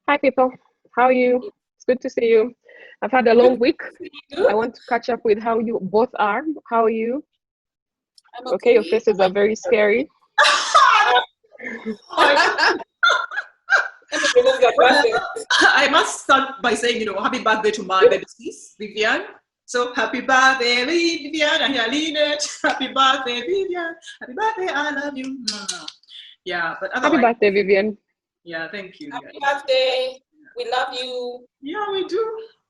Hi, people. How are you? It's good to see you. I've had a long Good week. to see I you. want to catch up with how you both are. How are you? I'm Okay, your okay. faces are very scary. Let me remove your Well, glasses. I must start by saying, happy birthday to my baby sis, Vivian. So happy birthday, Vivian, and Lynette. Happy birthday, Vivian. Happy birthday, I love you. Yeah, but Happy otherwise, birthday, Vivian. yeah, thank you. Happy birthday. We love you. Yeah, we do.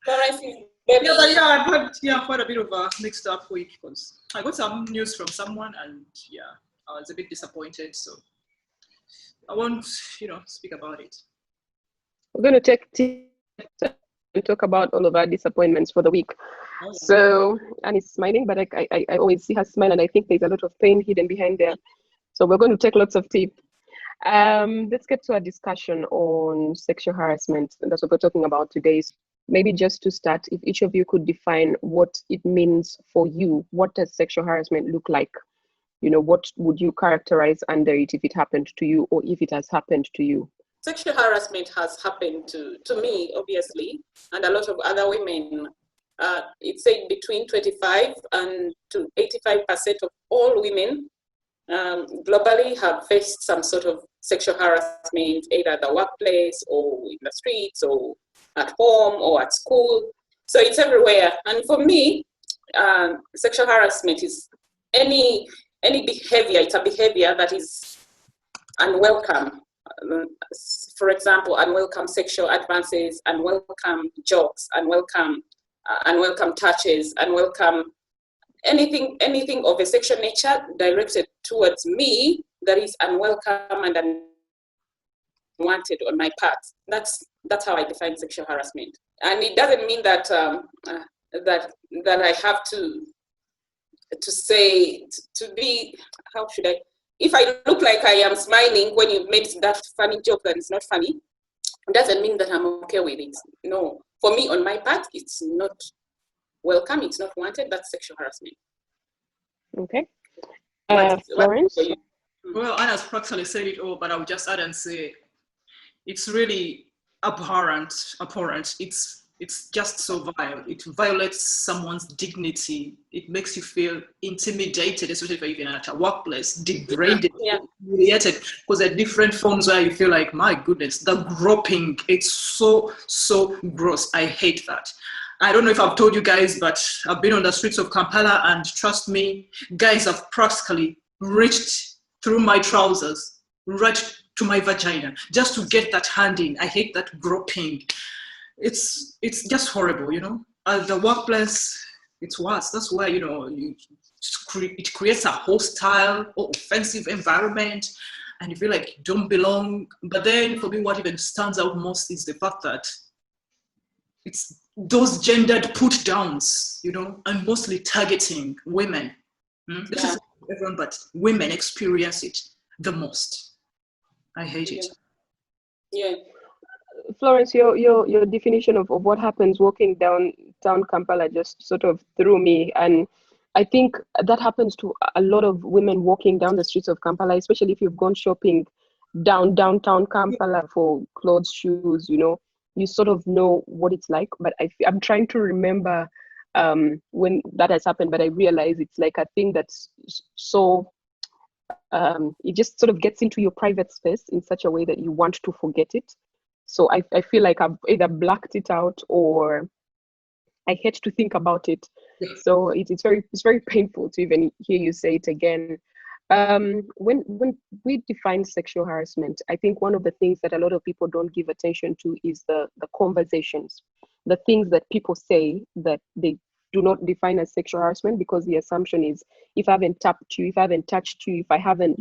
Florence is Yeah, baby. but yeah, I've had quite a bit of a mixed up week because I got some news from someone and yeah, I was a bit disappointed. So I won't, speak about it. We're going to take and talk about all of our disappointments for the week. Oh, So, Annie's smiling, but I always see her smile, and I think there's a lot of pain hidden behind there. So we're going to take lots of tea. Let's get to a discussion on sexual harassment. And that's what we're talking about today. So maybe just to start, if each of you could define what it means for you, what does sexual harassment look like? What would you characterize under it if it happened to you or if it has happened to you? Sexual harassment has happened to me, obviously, and a lot of other women. It's said between 25 and to 85% of all women globally have faced some sort of sexual harassment, either at the workplace or in the streets or at home or at school. So it's everywhere. And for me, sexual harassment is any behavior. It's a behavior that is unwelcome. For example, unwelcome sexual advances, unwelcome jokes, unwelcome touches, unwelcome anything of a sexual nature directed towards me that is unwelcome and unwanted on my part. That's how I define sexual harassment. And it doesn't mean that that I have to say to be, how should I? If I look like I am smiling when you made that funny joke that is not funny, it doesn't mean that I'm okay with it. No, for me, on my part, it's not welcome, it's not wanted. That's sexual harassment. Okay. Florence? Well, Anna's practically said it all, but I would just add and say it's really abhorrent. It's just so vile. It violates someone's dignity. It makes you feel intimidated, especially if you're even at a workplace, degraded, humiliated, because there are different forms where you feel like, my goodness, the groping, it's so gross. I hate that. I don't know if I've told you guys, but I've been on the streets of Kampala, and trust me, guys have practically reached through my trousers, right to my vagina, just to get that hand in. I hate that groping. It's just horrible, At the workplace, it's worse. That's why, it creates a hostile or offensive environment, and you feel like you don't belong. But then for me, what even stands out most is the fact that it's those gendered put downs, and mostly targeting women. This is everyone, but women experience it the most. I hate it. Yeah. Florence, your definition of what happens walking down Kampala just sort of threw me. And I think that happens to a lot of women walking down the streets of Kampala, especially if you've gone shopping downtown Kampala for clothes, shoes, you sort of know what it's like. But I'm trying to remember when that has happened, but I realize it's like a thing that's so it just sort of gets into your private space in such a way that you want to forget it. So I feel like I've either blacked it out or I hate to think about it. So it's very painful to even hear you say it again. When we define sexual harassment, I think one of the things that a lot of people don't give attention to is the conversations, the things that people say that they do not define as sexual harassment, because the assumption is, if I haven't tapped you, if I haven't touched you, if I haven't,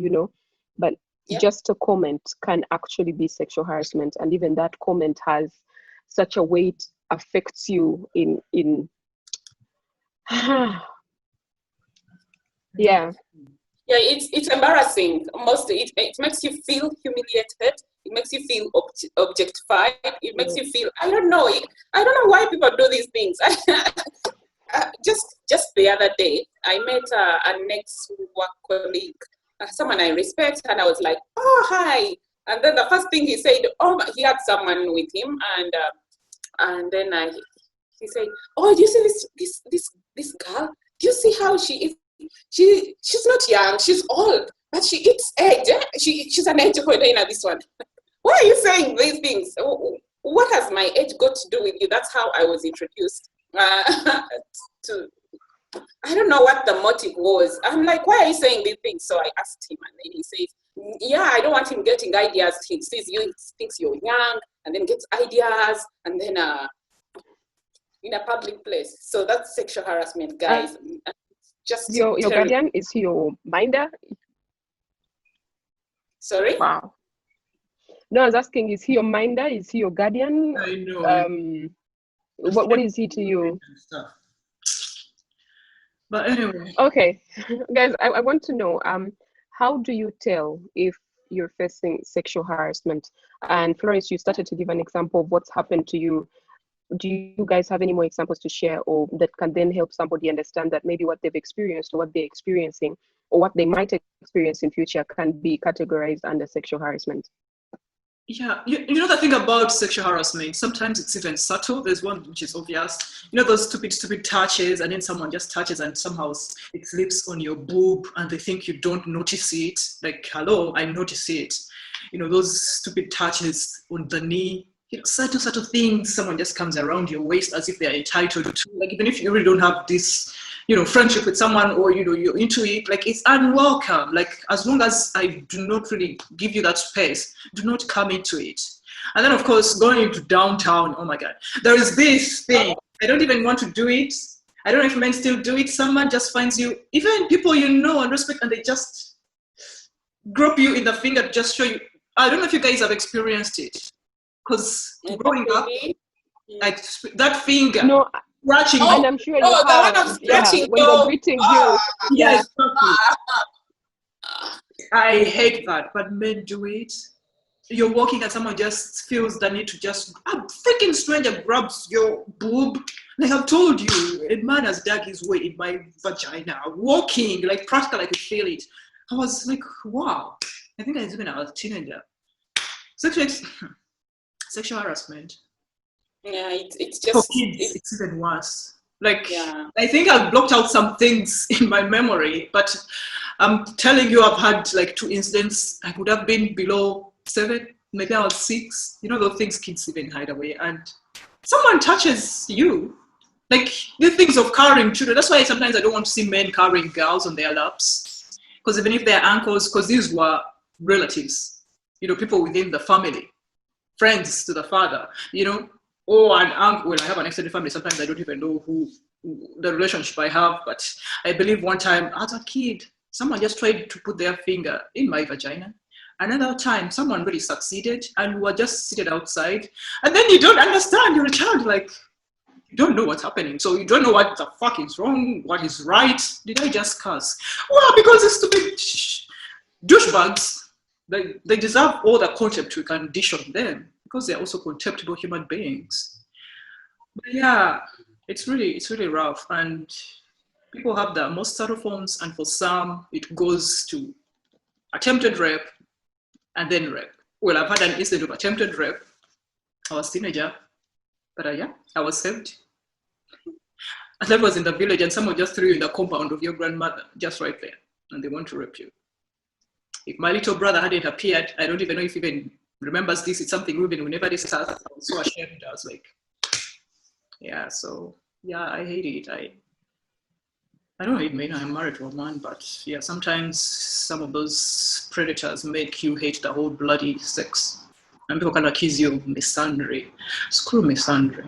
but just a comment can actually be sexual harassment. And even that comment has such a weight, affects you in yeah. It's embarrassing. Mostly it makes you feel humiliated. It makes you feel objectified. It makes you feel, I don't know why people do these things. Just the other day, I met an ex-work colleague, someone I respect, and I was like, oh, hi, And then the first thing he said, oh, he had someone with him, and then he said, oh, do you see this girl? Do you see how she is? She's not young, she's old, but she eats egg. Eh? She's an egg holder in this one. Why are you saying these things? What has my age got to do with you? That's how I was introduced to. I don't know what the motive was. I'm like, why are you saying these things? So I asked him, and then he says, yeah, I don't want him getting ideas. He sees you, he thinks you're young, and then gets ideas, and then in a public place. So that's sexual harassment, guys. Just your guardian, is he your minder? Sorry? Wow. No, I was asking, is he your minder? Is he your guardian? I know. What is he to you? But anyway. Okay, guys, I want to know, how do you tell if you're facing sexual harassment? And Florence, you started to give an example of what's happened to you. Do you guys have any more examples to share, or that can then help somebody understand that maybe what they've experienced or what they're experiencing or what they might experience in future can be categorized under sexual harassment? Yeah, you know the thing about sexual harassment, sometimes it's even subtle. There's one which is obvious. You know those stupid touches, and then someone just touches and somehow it slips on your boob and they think you don't notice it. Like, hello, I notice it. You know, those stupid touches on the knee, you know, subtle things. Someone just comes around your waist as if they're entitled to. Like, even if you really don't have this, you know, friendship with someone, or, you know, you're into it, like, it's unwelcome. Like, as long as I do not really give you that space, do not come into it. And then, of course, going into downtown, oh my God, there is this thing. I don't even want to do it. I don't know if men still do it. Someone just finds you, even people you know and respect, and they just grope you in the finger to just show you. I don't know if you guys have experienced it. Because growing up, like, that finger. No. Scratching. And I'm sure you have. The one of scratching. When they're greeting you. Yes. I hate that, but men do it. You're walking and someone just feels the need to just, a freaking stranger grabs your boob. Like, I've told you, a man has dug his way in my vagina, walking, like, practically I could feel it. I was like, wow. I think I was even a teenager. Sexual harassment. Yeah, it's just... For kids, it's even worse. Like, yeah. I think I've blocked out some things in my memory, but I'm telling you, I've had like 2 incidents. I could have been below 7, maybe I was 6. You know, those things kids even hide away. And someone touches you. Like, the things of carrying children. That's why sometimes I don't want to see men carrying girls on their laps. Because even if they're uncles, because these were relatives, you know, people within the family, friends to the father, you know. Oh, an uncle. Well, I have an extended family. Sometimes I don't even know who the relationship I have. But I believe one time as a kid, someone just tried to put their finger in my vagina. Another time, someone really succeeded, and we were just seated outside. And then you don't understand. You're a child, like, you don't know what's happening. So you don't know what the fuck is wrong, what is right. Did I just curse? Well, because it's stupid douchebags. They deserve all the contempt we can dish on them, because they're also contemptible human beings. But yeah, it's really rough, and people have the most subtle forms, and for some it goes to attempted rape and then rape. Well, I've had an incident of attempted rape. I was a teenager, but yeah, I was saved. And that was in the village, and someone just threw you in the compound of your grandmother, just right there, and they want to rape you. If my little brother hadn't appeared, I don't even know if he even remembers this. It's something even whenever this starts, I was so ashamed. I was like, yeah, so yeah, I hate it. I don't hate men, I'm married to a man, but yeah, sometimes some of those predators make you hate the whole bloody sex. And people can accuse you of misandry. Screw misandry.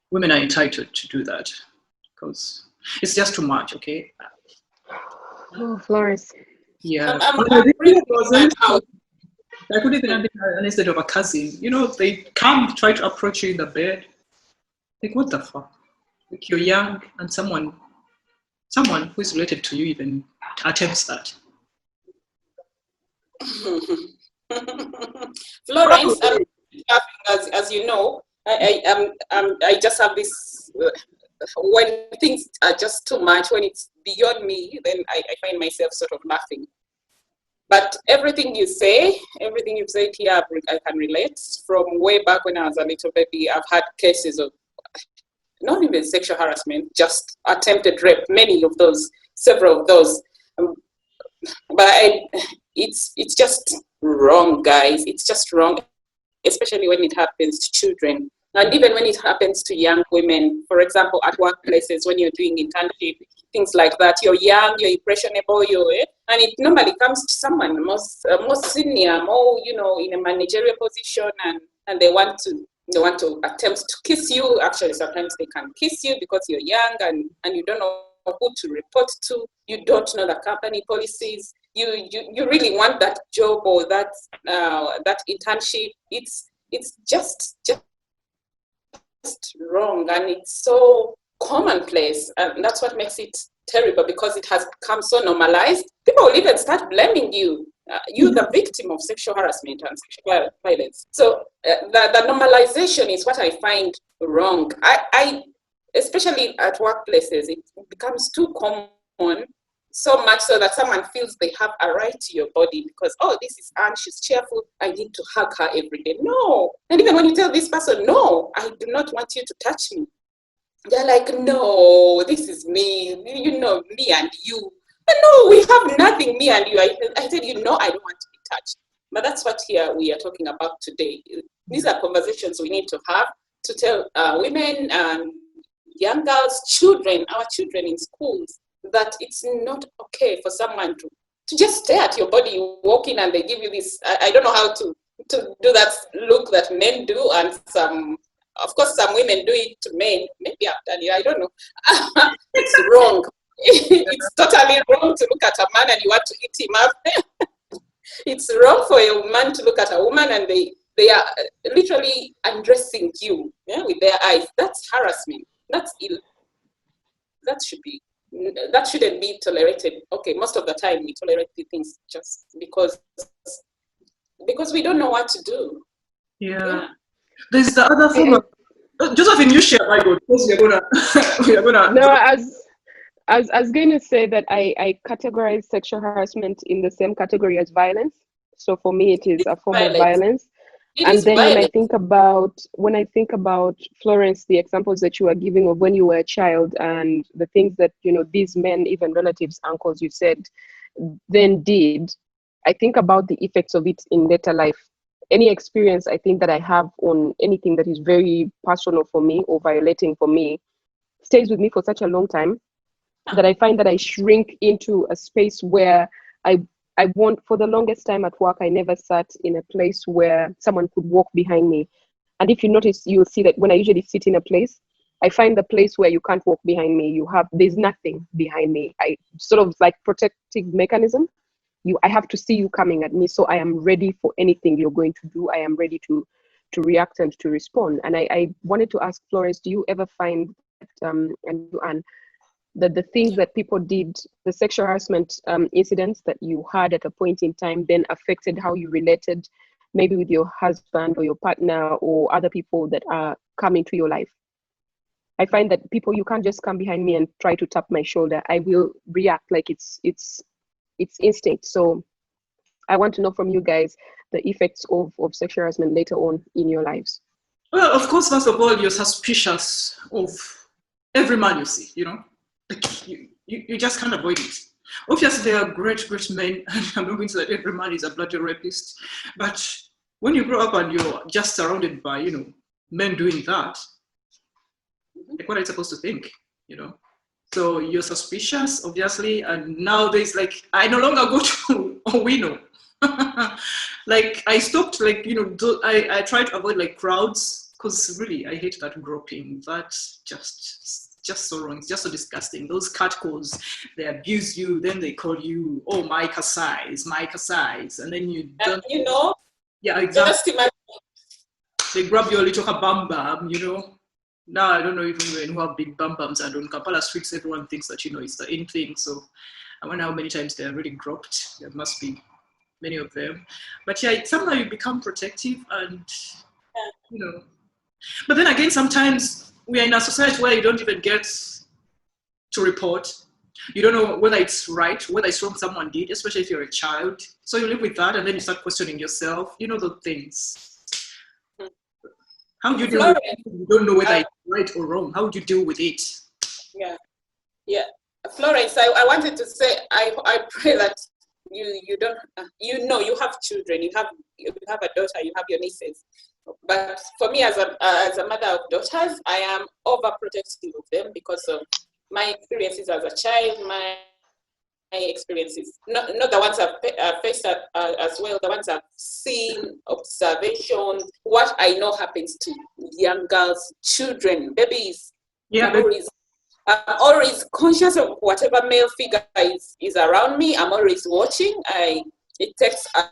Women are entitled to do that because it's just too much, okay? Oh, Florence. Yeah. I could even have been instead of a cousin. You know, they come try to approach you in the bed. Like, what the fuck? Like, you're young and someone who is related to you even attempts that. Florence, as you know, I just have this, when things are just too much, when it's beyond me, then I find myself sort of laughing. But everything you've said here, I can relate. From way back when I was a little baby, I've had cases of not even sexual harassment, just attempted rape, several of those. But it's just wrong, guys. It's just wrong, especially when it happens to children. And even when it happens to young women, for example, at workplaces, when you're doing internship, things like that, you're young, you're impressionable, and it normally comes to someone more senior, more, in a managerial position, and they want to attempt to kiss you. Actually, sometimes they can kiss you because you're young and you don't know who to report to. You don't know the company policies. You really want that job or that internship. It's just wrong, and it's so commonplace, and that's what makes it terrible, because it has become so normalized. People will even start blaming you. You're the victim of sexual harassment and sexual violence. So the normalization is what I find wrong. I especially at workplaces, it becomes too common, so much so that someone feels they have a right to your body because, oh, this is Anne, she's cheerful, I need to hug her every day. No. And even when you tell this person, no, I do not want you to touch me, they're like, no, this is me, me and you. And no, we have nothing, me and you. I said, I don't want to be touched. But that's what we are talking about today. These are conversations we need to have to tell women, young girls, our children in schools, that it's not okay for someone to just stare at your body walking and they give you this, I don't know how to do that look that men do, and of course some women do it to men. Maybe I've done it, I don't know. It's wrong. It's totally wrong to look at a man and you want to eat him up. It's wrong for a man to look at a woman and they are literally undressing you, with their eyes. That's harassment. That's ill. That shouldn't be tolerated. Okay, most of the time we tolerate the things just because we don't know what to do. Yeah. There's the other form of Josephine, you share, my God, because we are gonna. No, I was going to say that I categorize sexual harassment in the same category as violence. So for me, it is a form of violence. And then when I think about Florence, the examples that you were giving of when you were a child and the things that, these men, even relatives, uncles, you said, then did, I think about the effects of it in later life. Any experience I think that I have on anything that is very personal for me or violating for me stays with me for such a long time that I find that I shrink into a space where I want, for the longest time at work, I never sat in a place where someone could walk behind me. And if you notice, you'll see that when I usually sit in a place, I find the place where you can't walk behind me. There's nothing behind me. I sort of like protective mechanism. I have to see you coming at me, so I am ready for anything you're going to do. I am ready to react and to respond. And I wanted to ask Florence, do you ever find that the things that people did, the sexual harassment incidents that you had at a point in time, then affected how you related, maybe with your husband or your partner or other people that are coming to your life? I find that people, you can't just come behind me and try to tap my shoulder. I will react like it's instinct. So I want to know from you guys the effects of sexual harassment later on in your lives. Well, of course, first of all, you're suspicious of every man you see, Like you just can't avoid it. Obviously, there are great men, and I'm not going to say that every man is a bloody rapist. But when you grow up and you're just surrounded by, men doing that, like, what are you supposed to think, So you're suspicious, obviously, and now there's I no longer go to Owino. Like, I stopped, I try to avoid crowds, because really I hate that groping. That's just so wrong. It's just so disgusting. Those catcalls, they abuse you, then they call you, oh, Micah size, and then you don't. Yeah, exactly. They grab your little bam bam, Now I don't know even when who have big bam bams, and on Kampala streets, everyone thinks that it's the in thing. So I wonder how many times they're really groped. There must be many of them. But yeah, somehow you become protective, and But then again, sometimes we are in a society where you don't even get to report. You don't know whether it's right, whether it's wrong someone did, especially if you're a child. So you live with that, and then you start questioning yourself. You know those things. How do you deal with it? You don't know whether it's right or wrong. How would you deal with it? Yeah, yeah. Florence, I wanted to say, I pray that you don't, you have children, you have a daughter, you have your nieces. But for me, as a mother of daughters, I am overprotective of them because of my experiences as a child, my experiences, not the ones I've faced as well, the ones I've seen, observations, what I know happens to young girls, children, babies. Yeah, I'm always conscious of whatever male figure is around me. I'm always watching. It takes a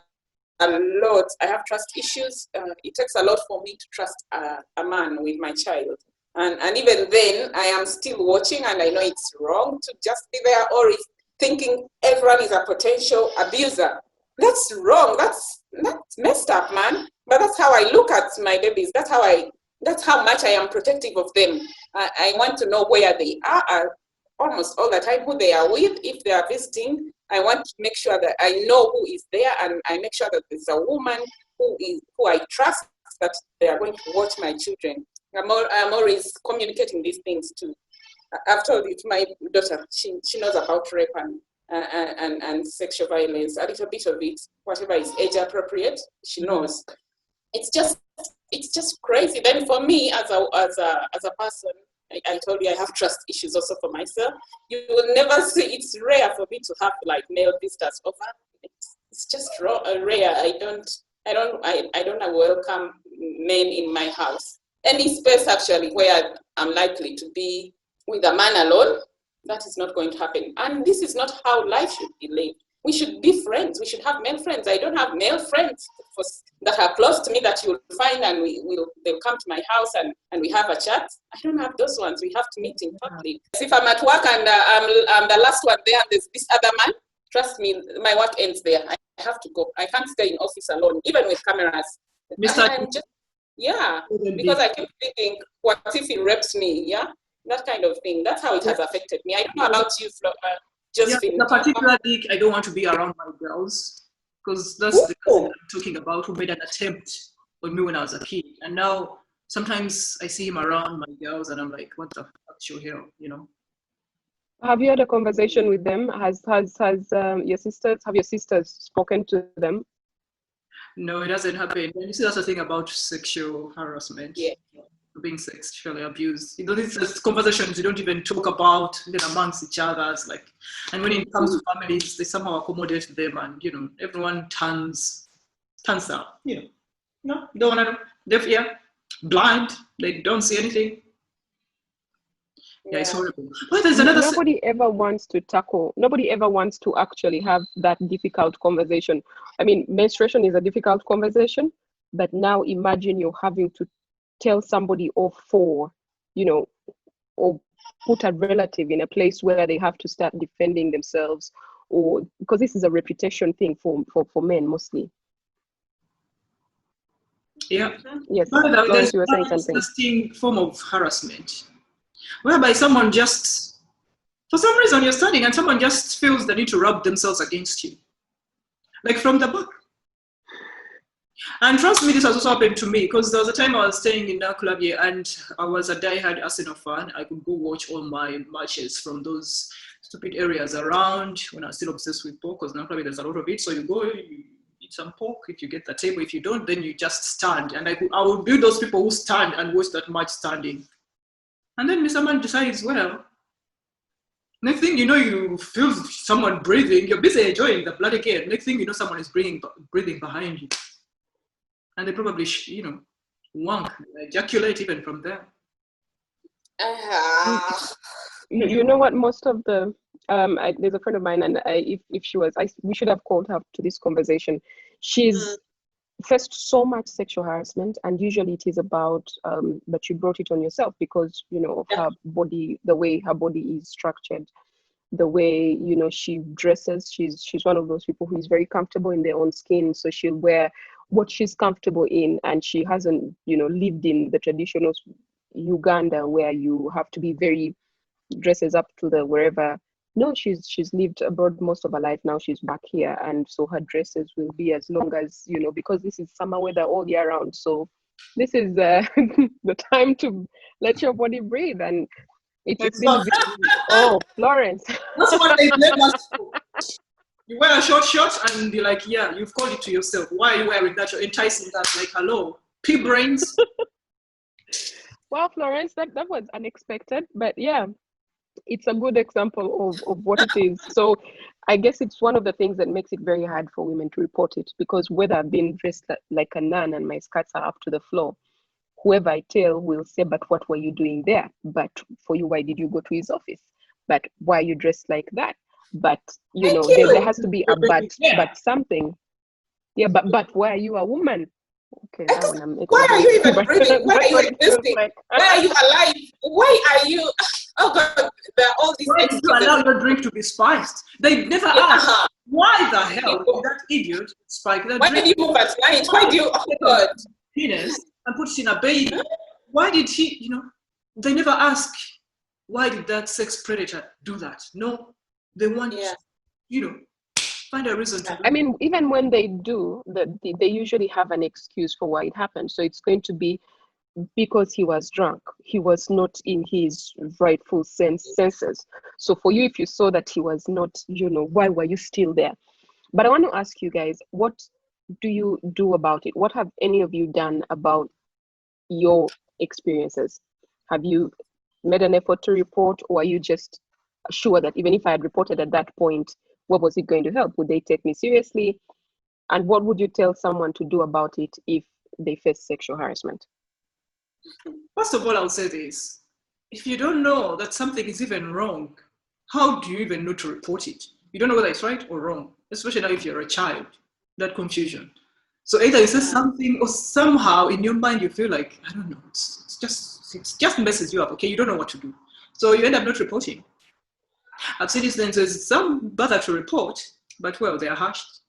lot. I have trust issues. It takes a lot for me to trust a man with my child. And even then, I am still watching, and I know it's wrong to just be there always thinking everyone is a potential abuser. That's wrong. That's messed up, man. But that's how I look at my babies. That's how much I am protective of them. I want to know where they are almost all the time, who they are with. If they are visiting, I want to make sure that I know who is there, and I make sure that there's a woman who I trust, that they are going to watch my children. I'm always communicating these things too. I've told it to my daughter. She knows about rape and sexual violence, a little bit of it, whatever is age appropriate, she knows. It's just crazy. Then for me, as a person, I told you I have trust issues also for myself. You will never see. It's rare for me to have like male visitors over. It's just rare. I don't welcome men in my house. Any space actually where I'm likely to be with a man alone, that is not going to happen. And this is not how life should be lived. We should be friends. We should have male friends. I don't have male friends that are close to me that you'll find, and they'll come to my house and we have a chat. I don't have those ones. We have to meet in public. If I'm at work and I'm the last one there and there's this other man, trust me, my work ends there. I have to go. I can't stay in office alone, even with cameras. Because I keep thinking, what if he rapes me? Yeah, that kind of thing. That's how it has affected me. I don't know about you, Josephine. Particularly, I don't want to be around my girls, because that's the person I'm talking about, who made an attempt on me when I was a kid. And now sometimes I see him around my girls and I'm like, what the actual hell, you know? Have you had a conversation with them? Have your sisters spoken to them? No, it doesn't happen. And you see, that's the thing about sexual harassment. Yeah. Being sexually abused. You know, these are conversations you don't even talk about even amongst each other. It's like, and when it comes to families, they somehow accommodate them, and you know, everyone turns out. You know, no, don't want to. Deaf, yeah, blind. They don't see anything. Yeah, it's horrible. But there's another. Nobody ever wants to actually have that difficult conversation. I mean, menstruation is a difficult conversation, but now imagine you're having to tell somebody or put a relative in a place where they have to start defending themselves, or because this is a reputation thing for men mostly. Yeah. Yes. There's you were saying something. Disgusting form of harassment, whereby someone just, for some reason, you're studying and someone just feels the need to rub themselves against you, like from the back. And trust me, this has also happened to me, because there was a time I was staying in Normalisation and I was a diehard Arsenal fan. I could go watch all my matches from those stupid areas around when I was still obsessed with pork, because Normalisation there's a lot of it. So you go, you eat some pork if you get the table. If you don't, then you just stand. And I would be those people who stand and watch that match standing. And then someone decides, well, next thing you know, you feel someone breathing. You're busy enjoying the bloody game. Next thing you know, someone is breathing behind you. And they probably, wank, ejaculate even from there. You know what? Most of the there's a friend of mine, and if she was, we should have called her to this conversation. She's faced so much sexual harassment, and usually it is about but you brought it on yourself because of her body, the way her body is structured, the way she dresses. She's one of those people who is very comfortable in their own skin, so she'll wear what she's comfortable in, and she hasn't lived in the traditional Uganda where you have to be very dresses up to the wherever No, she's lived abroad most of her life. Now she's back here, and so her dresses will be as long as, you know, because this is summer weather all year round. So this is the time to let your body breathe, and it's been oh, Florence. That's what they blame us for. You wear a short shirt and you're like, yeah, you've called it to yourself. Why are you wearing that? You're enticing that. Like, hello, pea brains. Well, Florence, that was unexpected, but yeah, it's a good example of what it is. So I guess it's one of the things that makes it very hard for women to report it, because whether I've been dressed like a nun and my skirts are up to the floor, whoever I tell will say, but what were you doing there? But for you, why did you go to his office? But why are you dressed like that? But, you know, there has to be a but something. Yeah, but why are you a woman? Okay, that one I'm why are you even breathing? Why are you existing? Why are you alive? Why are you? Oh God, there are all these Why did you allow your drink to be spiced? They never asked. Why the hell did that idiot spike that Why drink? did you move at night? Why do you? Oh God. Penis and put it in a baby. Why did he? You know, they never ask. Why did that sex predator do that? No, they want, you know, find a reason to do. I mean, even when they do, they usually have an excuse for why it happened. So it's going to be because he was drunk. He was not in his rightful senses. So for you, if you saw that he was not, you know, why were you still there? But I want to ask you guys, what do you do about it? What have any of you done about your experiences? Have you made an effort to report, or are you just sure that even if I had reported at that point, what was it going to help? Would they take me seriously? And what would you tell someone to do about it if they face sexual harassment? First of all, I'll say this. If you don't know that something is even wrong, how do you even know to report it? You don't know whether it's right or wrong, especially now if you're a child, that confusion. So either you say something, or somehow in your mind you feel like, I don't know, it just messes you up, okay? You don't know what to do. So you end up not reporting. I've seen instances, some bother to report, but well, they are hushed.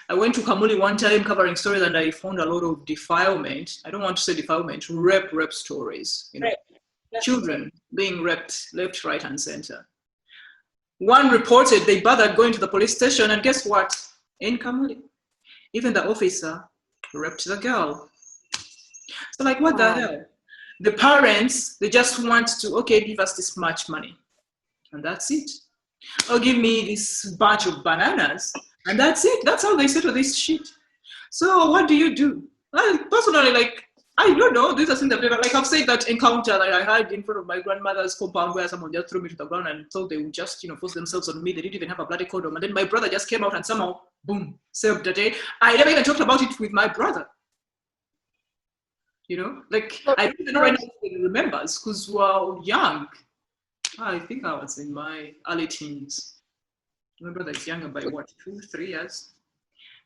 I went to Kamuli one time covering stories, and I found a lot of defilement. I don't want to say defilement, rape stories. You know, children being raped left, right, and center. One reported, they bothered going to the police station, and guess what? In Kamuli, even the officer raped the girl. So like, what the hell? The parents, they just want to, okay, give us this much money, and that's it. Or give me this bunch of bananas, and that's it. That's how they settle this shit. So what do you do? Personally, like, I don't know. These are things that, like, I've said that encounter that I had in front of my grandmother's compound where someone just threw me to the ground and thought they would just, you know, force themselves on me. They didn't even have a bloody condom. And then my brother just came out and somehow, boom, saved the day. I never even talked about it with my brother. You know, like, I don't even know when he remembers, because we were young. I think I was in my early teens. My brother is younger by what, 2-3 years?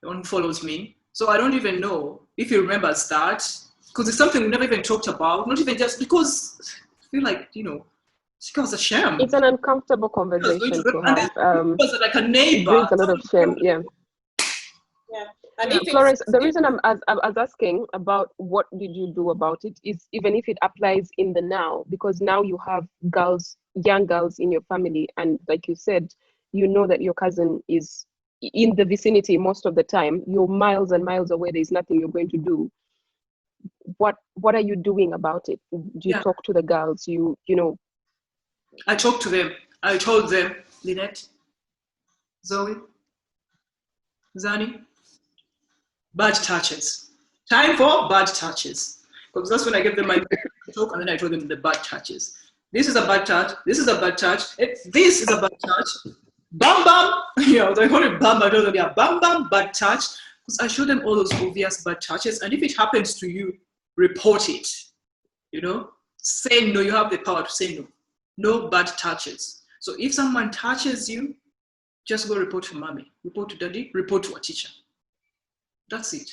The one who follows me. So I don't even know if he remembers that, because it's something we never even talked about, not even just because I feel like, you know, it was a shame. It's an uncomfortable conversation to have. It was like a neighbor. It brings a lot of shame, yeah. Yeah. And Florence, the reason I was asking about what did you do about it is even if it applies in the now, because now you have girls, young girls in your family, and like you said, you know that your cousin is in the vicinity most of the time. You're miles and miles away. There's nothing you're going to do. What are you doing about it? Do you talk to the girls? You know? I talked to them. I told them, Lynette, Zoe, Zani, bad touches. Time for bad touches. Because that's when I gave them my talk, and then I told them the bad touches. This is a bad touch. This is a bad touch. This is a bad touch. Bam bam. You know, they call it bam. I told them, yeah, bam bam, bad touch. Because I showed them all those obvious bad touches. And if it happens to you, report it. You know, say no. You have the power to say no. No bad touches. So if someone touches you, just go report to mommy, report to daddy, report to a teacher. That's it.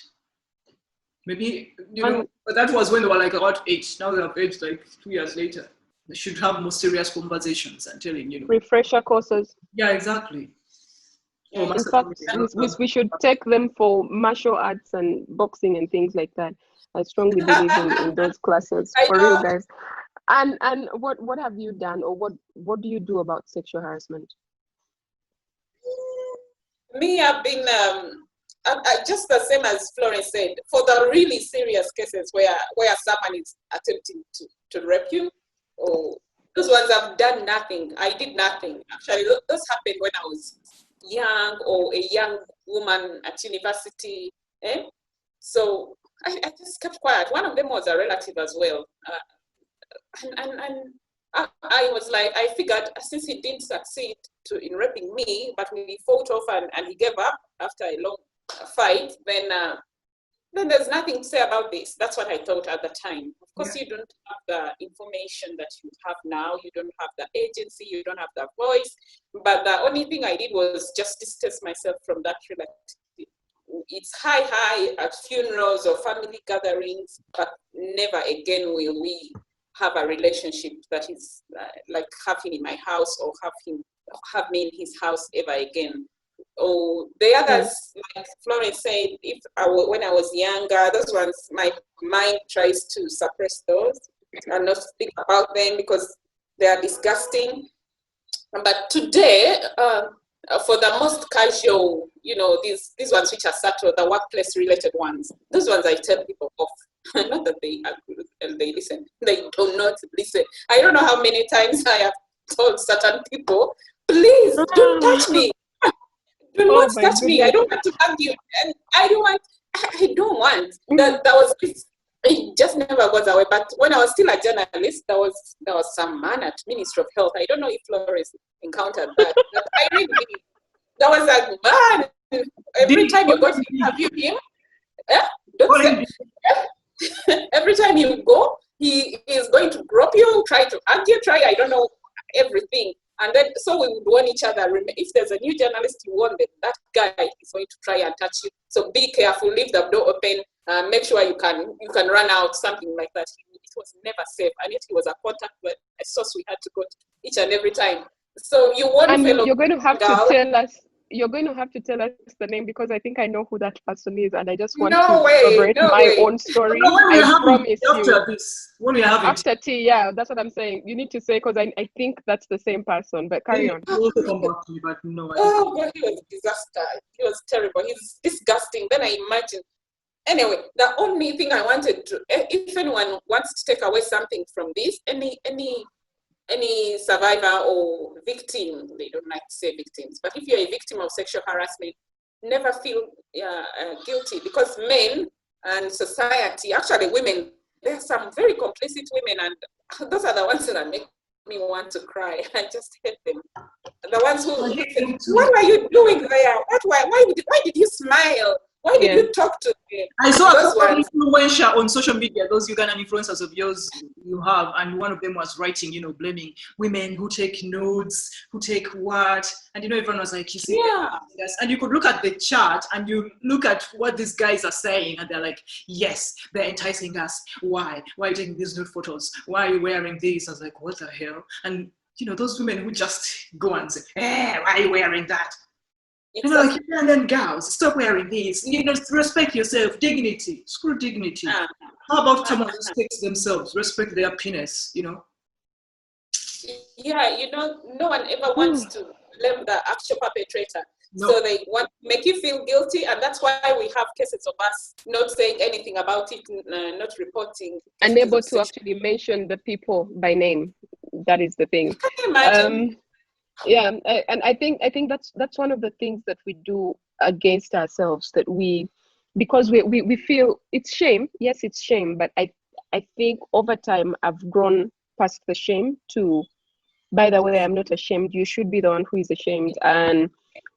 Maybe, you know, but that was when they were like about 8. Now they have aged like 2 years later. They should have more serious conversations and telling, you know. Refresher courses. Yeah, exactly. In fact, we should take them for martial arts and boxing and things like that. I strongly believe in those classes. For real, guys. And what have you done, or what do you do about sexual harassment? Me, I've been just the same as Florence said. For the really serious cases where someone is attempting to rape you, or those ones, I've done nothing. I did nothing. Actually, those happened when I was young, or a young woman at university. So I just kept quiet. One of them was a relative as well. And I was like, I figured since he didn't succeed in raping me, but we fought off and he gave up after a long fight, then there's nothing to say about this. That's what I thought at the time. Of course, you don't have the information that you have now. You don't have the agency. You don't have the voice. But the only thing I did was just distance myself from that relative. It's high at funerals or family gatherings, but never again will we have a relationship that is like have him in my house, or have me in his house ever again. Or the others, like Florence said, when I was younger, those ones, my mind tries to suppress those and not think about them because they are disgusting. But today, for the most casual, these ones which are subtle, the workplace related ones, those ones I tell people off. Not that they agree and they listen. They do not listen. I don't know how many times I have told certain people, please don't touch me. Do not touch me. I don't want to hug you. And I don't want. That was it just never goes away. But when I was still a journalist, there was some man at Ministry of Health. I don't know if Flores encountered that. But I really there was a man. Every time you go to interview him, every time you go, he is going to grope you, try to argue, I don't know, everything. And then, so we would warn each other. If there's a new journalist, you warn them, that guy is going to try and touch you. So be careful, leave the door open, make sure you can run out, something like that. It was never safe. And yet he was a contact, a source we had to go to each and every time. So you warn fellow you're going to have to tell us. You're going to have to tell us the name, because I think I know who that person is, and I just want to corroborate my own story. I promise you. After tea, yeah, that's what I'm saying. You need to say, because I think that's the same person. But carry on. Oh God, he was a disaster. He was terrible. He's disgusting. Then I imagine. Anyway, the only thing I wanted to, if anyone wants to take away something from this, any survivor or victim, they don't like to say victims, but if you're a victim of sexual harassment, never feel guilty, because men and society, actually women, there are some very complicit women, and those are the ones that make me want to cry. I just hate them. The ones who say, what were you doing there? Why did you smile? Why did you talk to me? I saw a influencer on social media, those Ugandan influencers of yours you have, and one of them was writing, blaming women who take notes, who take what, and everyone was like, you see, yes. And you could look at the chat and you look at what these guys are saying, and they're like, yes, they're enticing us. Why? Why are you taking these nude photos? Why are you wearing this? I was like, what the hell? And those women who just go and say, why are you wearing that? Like, and then girls, stop wearing this. Respect yourself. Dignity. Screw dignity. How about someone who respects themselves, respect their penis, Yeah, no one ever wants to blame the actual perpetrator. No. So they want to make you feel guilty, and that's why we have cases of us not saying anything about it, not reporting. Unable to actually mention the people by name. That is the thing. Can you imagine? Yeah, and I think that's one of the things that we do against ourselves, that because we feel it's shame. Yes, it's shame, but I think over time I've grown past the shame to, by the way, I'm not ashamed. You should be the one who is ashamed. And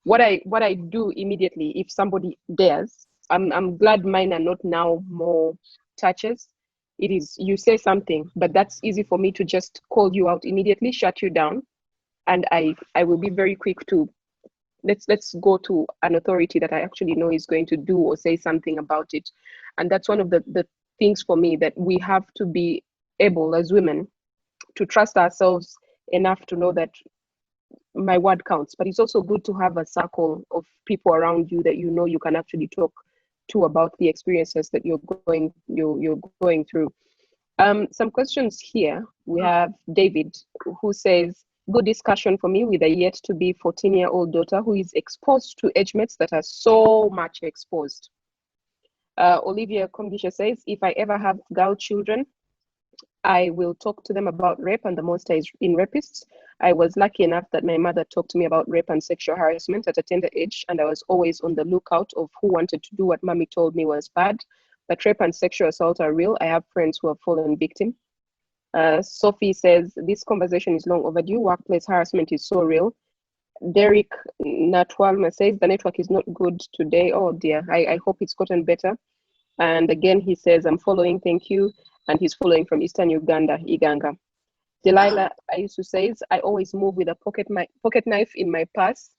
what I do immediately, if somebody dares, I'm glad mine are not now more touches. It is, you say something, but that's easy for me to just call you out immediately, shut you down. And I will be very quick to, let's go to an authority that I actually know is going to do or say something about it. And that's one of the things for me, that we have to be able as women to trust ourselves enough to know that my word counts. But it's also good to have a circle of people around you that you can actually talk to about the experiences that you're going through. Some questions here. We have David, who says, good discussion for me with a yet to be 14-year-old daughter who is exposed to age mates that are so much exposed. Olivia Komdisha says, if I ever have girl children, I will talk to them about rape and the monster is in rapists. I was lucky enough that my mother talked to me about rape and sexual harassment at a tender age, and I was always on the lookout of who wanted to do what mommy told me was bad. But rape and sexual assault are real. I have friends who have fallen victim. Sophie says, this conversation is long overdue. Workplace harassment is so real. Derek Natwalma says, the network is not good today. Oh dear, I hope it's gotten better. And again, he says, I'm following, thank you. And he's following from Eastern Uganda, Iganga. Delilah Ayusu says, I always move with a pocket knife in my purse.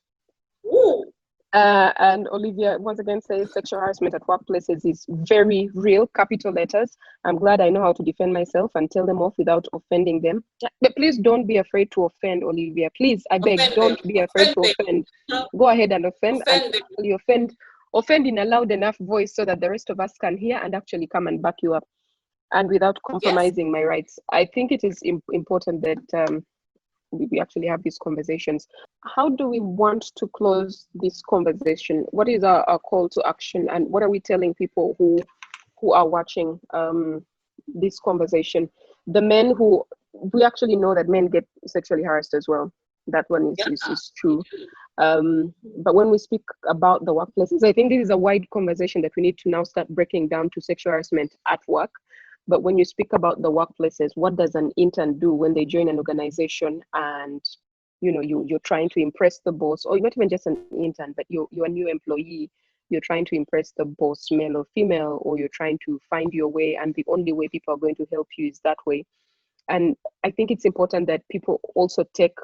And Olivia once again says, sexual harassment at workplaces is very real, capital letters. I'm glad I know how to defend myself and tell them off without offending them. But please don't be afraid to offend, Olivia. Please, I beg, don't be afraid to offend. Go ahead and offend. Offend in a loud enough voice so that the rest of us can hear and actually come and back you up, and without compromising my rights. I think it is important that we actually have these conversations. How do we want to close this conversation? What is our call to action, and what are we telling people who are watching this conversation? The men who, we actually know that men get sexually harassed as well. That one is true. But when we speak about the workplaces, I think this is a wide conversation that we need to now start breaking down to sexual harassment at work. But when you speak about the workplaces, what does an intern do when they join an organization and you're trying to impress the boss, or not even just an intern, but you're a new employee, you're trying to impress the boss, male or female, or you're trying to find your way, and the only way people are going to help you is that way. And I think it's important that people also take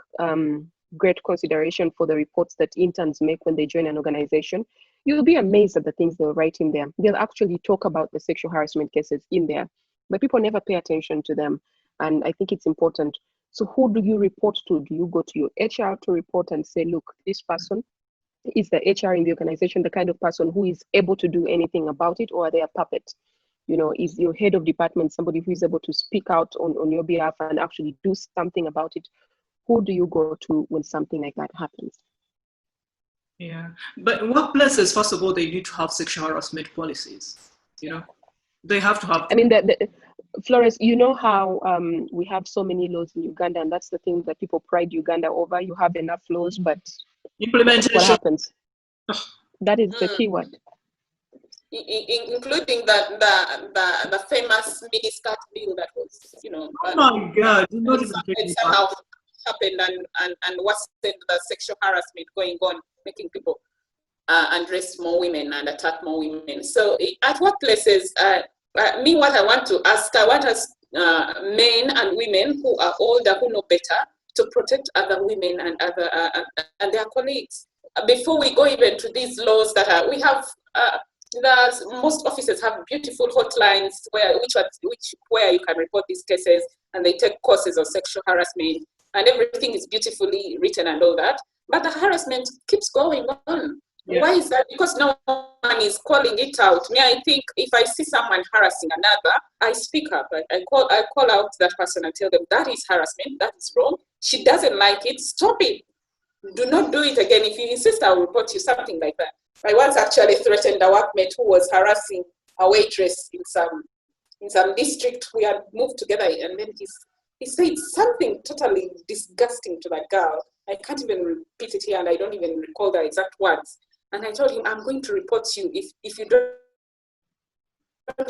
great consideration for the reports that interns make when they join an organization. You'll be amazed at the things they'll write in there. They'll actually talk about the sexual harassment cases in there, but people never pay attention to them. And I think it's important. So who do you report to? Do you go to your HR to report and say, look, this person, is the HR in the organization the kind of person who is able to do anything about it, or are they a puppet? Is your head of department somebody who is able to speak out on your behalf and actually do something about it? Who do you go to when something like that happens? Yeah, but in workplaces, first of all, they need to have sexual harassment policies. They have to have. I mean, Florence, you know how we have so many laws in Uganda, and that's the thing that people pride Uganda over. You have enough laws, but implementation. What happens? That is the key word. Including the famous miniskirt bill that was, oh my God, it somehow happened and worsened the sexual harassment going on, making people undress more women and attack more women. So at workplaces, what I want to ask, I want us men and women who are older, who know better, to protect other women and and their colleagues. Before we go even to these laws that we have, most offices have beautiful hotlines where you can report these cases, and they take courses of sexual harassment, and everything is beautifully written and all that. But the harassment keeps going on. Yeah. Why is that? Because no one is calling it out. I think if I see someone harassing another, I speak up. I call out that person and tell them that is harassment, that is wrong. She doesn't like it, stop it. Do not do it again. If you insist, I'll report you, something like that. I once actually threatened a workmate who was harassing a waitress in some district. We had moved together, and then he said something totally disgusting to that girl. I can't even repeat it here, and I don't even recall the exact words. And I told him, I'm going to report you if you don't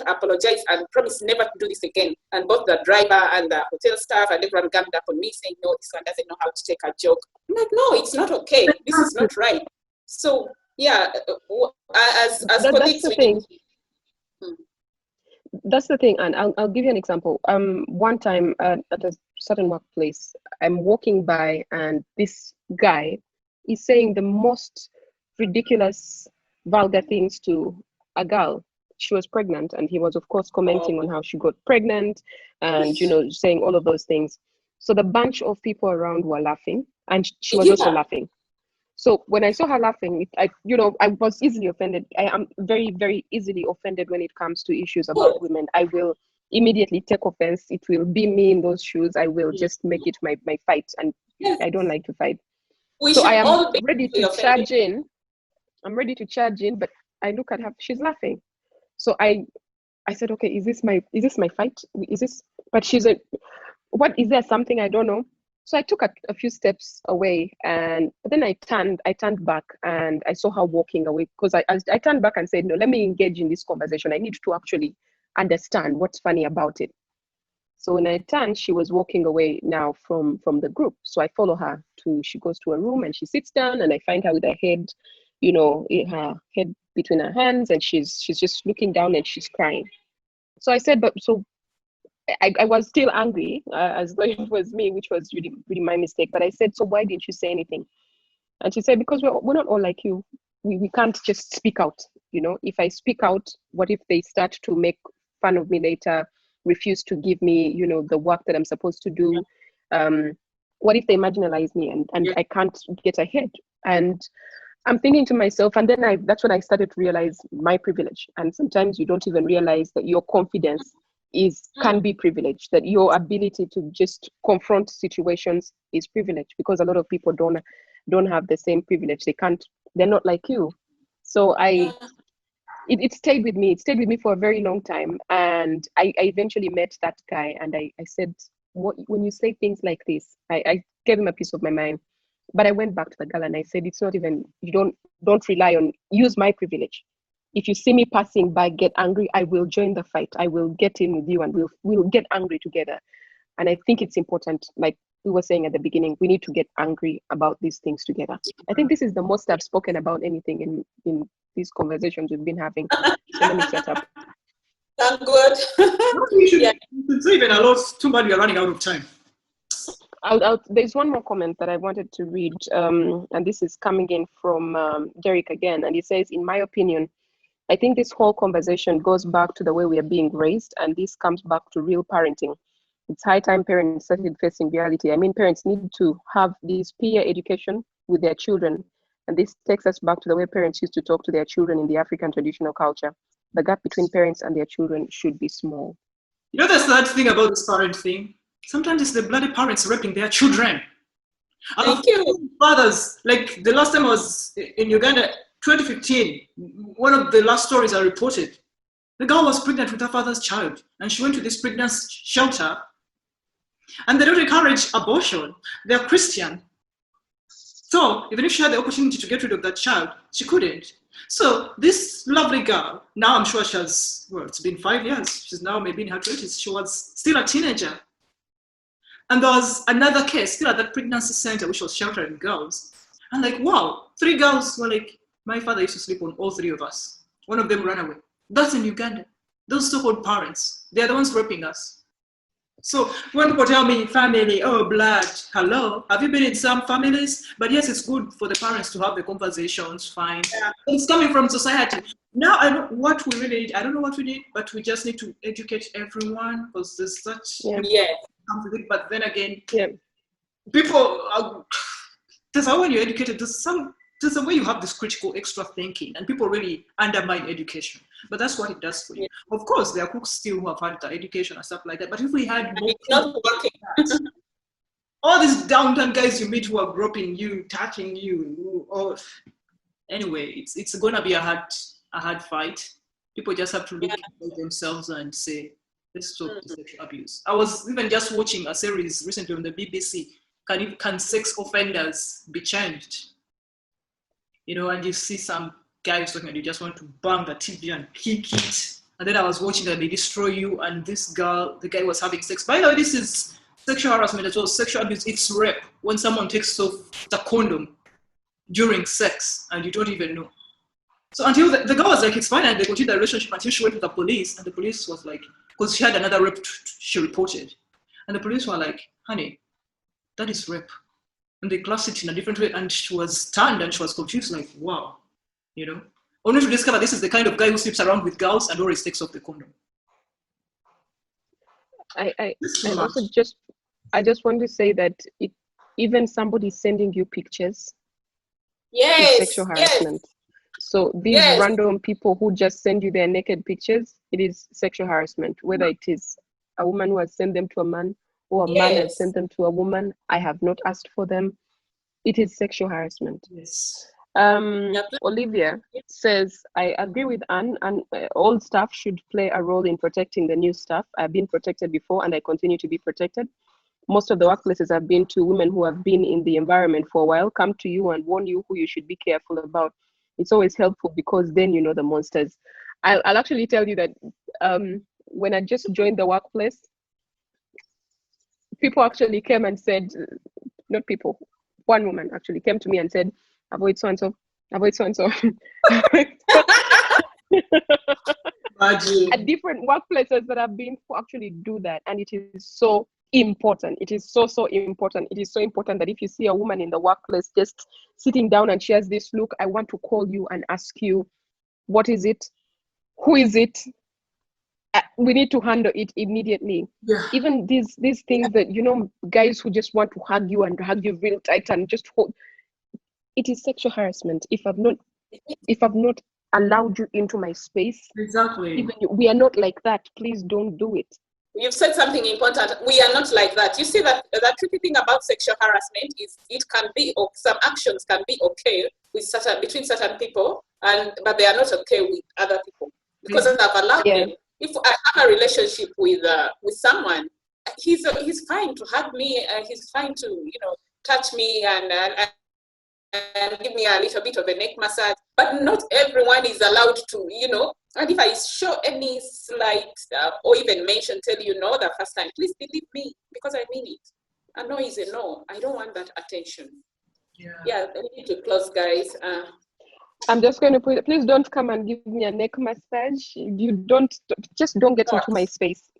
apologize and promise never to do this again. And both the driver and the hotel staff and everyone ganged up on me saying, no, this one doesn't know how to take a joke. I'm like, no, it's not okay. This is not right. So yeah, as colleagues, that's the thing, and I'll give you an example. One time at a certain workplace, I'm walking by, and this guy is saying the most ridiculous, vulgar things to a girl. She was pregnant, and he was, of course, commenting on how she got pregnant, and saying all of those things. So the bunch of people around were laughing, and she was also laughing. So when I saw her laughing, I was easily offended. I am very, very easily offended when it comes to issues about women. I will immediately take offense. It will be me in those shoes. I will just make it my fight, and Yes. I don't like to fight. We So should I am all be ready to offended. charge in. I'm ready to charge in, but I look at her. She's laughing. So I said, okay, is this my fight? Is this? But she's a. What is there something I don't know? So I took a few steps away, and then I turned back, and I saw her walking away, because I turned back and said, no, let me engage in this conversation. I need to actually understand what's funny about it. So when I turned, she was walking away now from the group. So I follow her she goes to a room, and she sits down, and I find her with her head, her head between her hands, and she's just looking down, and she's crying. So I said, but so I was still angry, as though it was me, which was really, really my mistake. But I said, so why didn't you say anything? And she said, because we're not all like you. We can't just speak out. If I speak out, what if they start to make fun of me later, refuse to give me, the work that I'm supposed to do? What if they marginalize me and I can't get ahead? And I'm thinking to myself, and then that's when I started to realize my privilege. And sometimes you don't even realize that your confidence can be privileged, that your ability to just confront situations is privileged, because a lot of people don't have the same privilege. They're not like you. So it stayed with me. It stayed with me for a very long time. And I eventually met that guy, and I said, when you say things like this, I gave him a piece of my mind. But I went back to the girl and I said, it's not even, you don't rely on, use my privilege. If you see me passing by, get angry, I will join the fight. I will get in with you, and we'll get angry together. And I think it's important, like we were saying at the beginning, we need to get angry about these things together. I think this is the most I've spoken about anything in these conversations we've been having. So let me shut up. Thank God. You should say even a lot. Too bad we are running out of time. There's one more comment that I wanted to read, and this is coming in from Derek again, and he says, in my opinion, I think this whole conversation goes back to the way we are being raised, and this comes back to real parenting. It's high time parents started facing reality. I mean, parents need to have this peer education with their children, and this takes us back to the way parents used to talk to their children in the African traditional culture. The gap between parents and their children should be small. You know the sad thing about this parent thing? Sometimes it's the bloody parents raping their children. Thank you. Fathers, like the last time I was in Uganda, 2015, one of the last stories I reported, the girl was pregnant with her father's child, and she went to this pregnancy shelter, and they don't encourage abortion. They're Christian. So even if she had the opportunity to get rid of that child, she couldn't. So this lovely girl, now I'm sure she has, well, it's been 5 years. She's now maybe in her 20s. She was still a teenager. And there was another case still at that pregnancy center, which was sheltering girls. And like, wow, 3 girls were like, my father used to sleep on all 3 of us. One of them ran away. That's in Uganda. Those so-called parents, they're the ones raping us. So when people tell me family, oh, blood, hello, have you been in some families? But yes, it's good for the parents to have the conversations, fine. Yeah. It's coming from society. Now I know what we really need. I don't know what we need, but we just need to educate everyone, because there's such conflict. But then again, people, there's how when you're educated, there's a way you have this critical extra thinking, and people really undermine education. But that's what it does for you. Yeah. Of course, there are cooks still who have had the education and stuff like that. But if we had more, it's not working. All these downtown guys you meet who are groping you, touching you, or anyway, it's gonna be a hard fight. People just have to look at themselves and say, let's stop the sexual abuse. I was even just watching a series recently on the BBC. Can sex offenders be changed? You know, and you see some guys talking and you just want to bang the TV and kick it. And then I was watching that they destroy you, and this girl, the guy was having sex. By the way, this is sexual harassment as well. Sexual abuse, it's rape when someone takes off the condom during sex and you don't even know. So until the girl was like, it's fine, and they continued the relationship until she went to the police, and the police was like, because she had another rape she reported. And the police were like, honey, that is rape. And they classed it in a different way, and she was stunned and she was confused, like, wow, you know. Only to discover this is the kind of guy who sleeps around with girls and always takes off the condom. I just want to say that even somebody sending you pictures is sexual harassment. So these random people who just send you their naked pictures, it is sexual harassment, whether it is a woman who has sent them to a man, or a man has sent them to a woman. I have not asked for them. It is sexual harassment. Yes. Olivia says, I agree with Anne, and all staff should play a role in protecting the new staff. I've been protected before and I continue to be protected. Most of the workplaces I've been to, women who have been in the environment for a while come to you and warn you who you should be careful about. It's always helpful because then you know the monsters. I'll actually tell you that when I just joined the workplace, people actually came and said, not people, one woman actually came to me and said, avoid so-and-so, avoid so-and-so. At different workplaces that I've been to actually do that. And it is so important. It is so important. It is so important that if you see a woman in the workplace just sitting down and she has this look, I want to call you and ask you, what is it? Who is it? We need to handle it immediately. Yeah. Even these things that, you know, guys who just want to hug you and hug you real tight and just hold. It is sexual harassment. If I've not allowed you into my space, exactly. Even we are not like that. Please don't do it. You've said something important. We are not like that. You see that the tricky thing about sexual harassment is it can be, or some actions can be okay with between certain people, but they are not okay with other people because I've allowed them. If I have a relationship with someone, he's fine to hug me. He's fine to touch me and give me a little bit of a neck massage. But not everyone is allowed to And if I show any slight or even tell you no the first time, please believe me because I mean it. A no is a no. I don't want that attention. Yeah, I need to close, guys. I'm just going to put, please don't come and give me a neck massage. You just don't get into my space.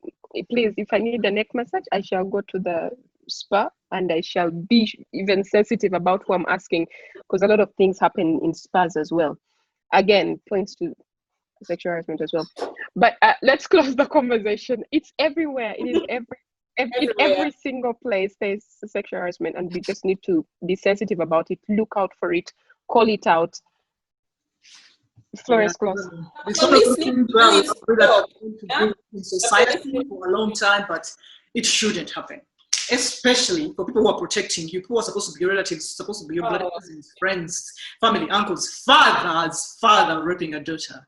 Please, if I need a neck massage, I shall go to the spa and I shall be even sensitive about who I'm asking, because a lot of things happen in spas as well. Again, points to sexual harassment as well. But let's close the conversation. It's everywhere. It is in every single place there's sexual harassment, and we just need to be sensitive about it, look out for it, call it out. Florence, close. It's not a thing to do in society for a long time, but it shouldn't happen. Especially for people who are protecting you, who are supposed to be your relatives, supposed to be your blood cousins, friends, family, uncles, father raping a daughter.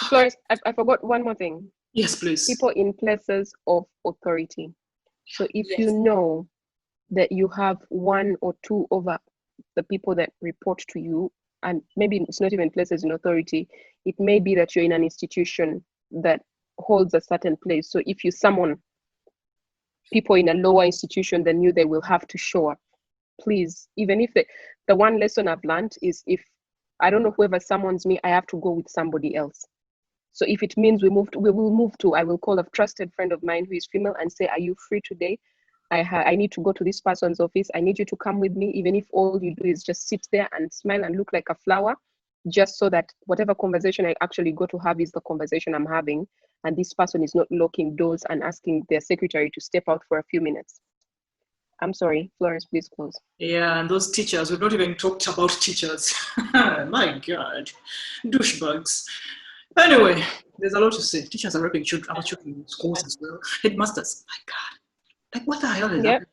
Florence, I forgot one more thing. Yes, please. People in places of authority. So if you know that you have one or two over the people that report to you, and maybe it's not even places in authority, it may be that you're in an institution that holds a certain place. So if you summon people in a lower institution than you, they will have to show up. Please, even if the one lesson I've learned is, if I don't know whoever summons me, I have to go with somebody else. So if it means I will call a trusted friend of mine who is female and say, are you free today? I need to go to this person's office. I need you to come with me, even if all you do is just sit there and smile and look like a flower, just so that whatever conversation I actually go to have is the conversation I'm having, and this person is not locking doors and asking their secretary to step out for a few minutes. I'm sorry, Florence, please close. Yeah, and those teachers, we've not even talked about teachers. My God, douchebags. Anyway, there's a lot to say. Teachers are raping our children in schools as well. Headmasters, my God. Like, what the hell is that?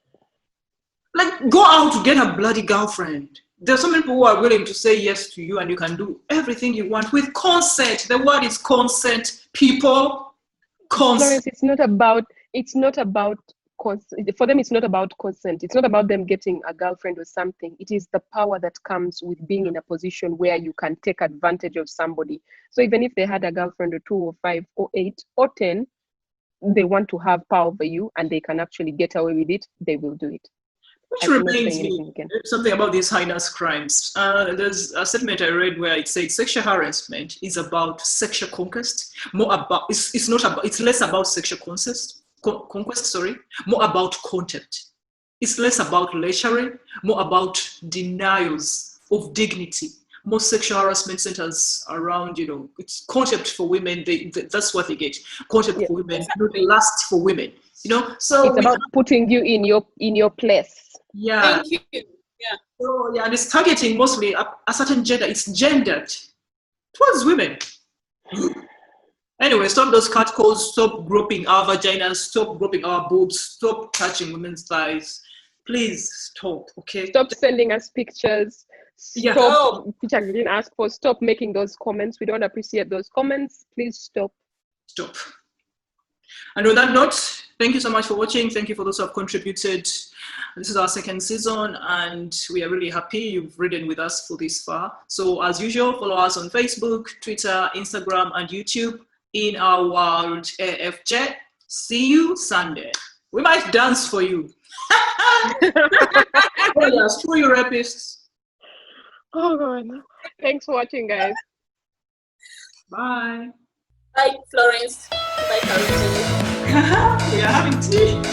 Like, go out to get a bloody girlfriend. There's so many people who are willing to say yes to you, and you can do everything you want with consent. The word is consent, people. Consent. Florence, it's not about consent. For them, it's not about consent. It's not about them getting a girlfriend or something. It is the power that comes with being in a position where you can take advantage of somebody. So even if they had a girlfriend or 2 or 5 or 8 or 10, they want to have power over you and they can actually get away with it, they will do it. Which reminds me something about these heinous crimes. There's a statement I read where it said sexual harassment is about sexual conquest, it's less about sexual conquest, more about contempt. It's less about lechery, more about denials of dignity. Most sexual harassment centers around, it's contempt for women. That's what they get. Contempt for women, lust for women. So it's about putting you in your place. Yeah. Thank you. Yeah. So and it's targeting mostly a certain gender. It's gendered towards women. Anyway, stop those catcalls, stop groping our vaginas, stop groping our boobs, stop touching women's thighs. Please stop, okay? Stop sending us pictures. Yeah. Stop, which I didn't ask for. Stop making those comments. We don't appreciate those comments. Please stop. Stop. And on that note, thank you so much for watching. Thank you for those who have contributed. This is our second season, and we are really happy you've ridden with us for this far. So as usual, follow us on Facebook, Twitter, Instagram, and YouTube in our world AFJ. See you Sunday. We might dance for you. Oh yeah, screw you rapists. Oh God. Thanks for watching, guys. Bye. Bye, Florence. Bye, Caroline. We are having tea.